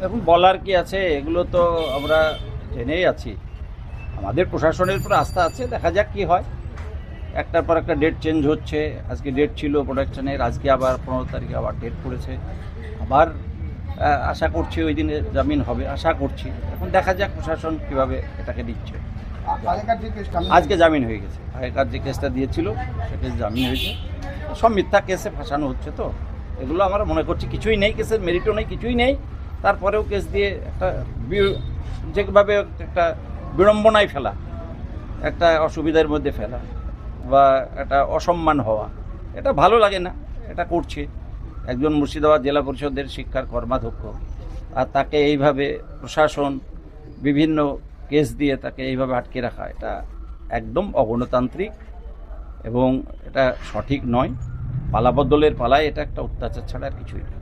এখন বলার কি আছে, এগুলো তো আমরা জেনেই আছি। আমাদের প্রশাসনের উপর আস্থা আছে, দেখা যাক কি হয়। একটার পর একটা ডেট চেঞ্জ হচ্ছে। আজকে ডেট ছিল প্রোডাকশনের, আজকে আবার 15 তারিখে আবার ডেট পড়েছে। আবার আশা করছি ওই দিনে জামিন হবে, আশা করছি। এখন দেখা যাক প্রশাসন কীভাবে এটাকে দিচ্ছে। আজকে জামিন হয়ে গেছে। আগেকার যে কেসটা দিয়েছিল সে কেস জামিন হয়েছে। সব মিথ্যা কেসে ফাঁসানো হচ্ছে, তো এগুলো আমরা মনে করছি কিছুই নেই, কেসের মেরিটও নেই, কিছুই নেই। তারপরেও কেস দিয়ে একটা যেভাবে একটা বিড়ম্বনায় ফেলা, একটা অসুবিধার মধ্যে ফেলা বা একটা অসম্মান হওয়া, এটা ভালো লাগে না। এটা করছে একজন মুর্শিদাবাদ জেলা পরিষদের শিক্ষার কর্মাধ্যক্ষ, আর তাকে এইভাবে প্রশাসন বিভিন্ন কেস দিয়ে তাকে এইভাবে আটকে রাখা, এটা একদম অগণতান্ত্রিক এবং এটা সঠিক নয়। পালাবদলের পালায় এটা একটা অত্যাচার ছাড়া আর কিছুই নয়।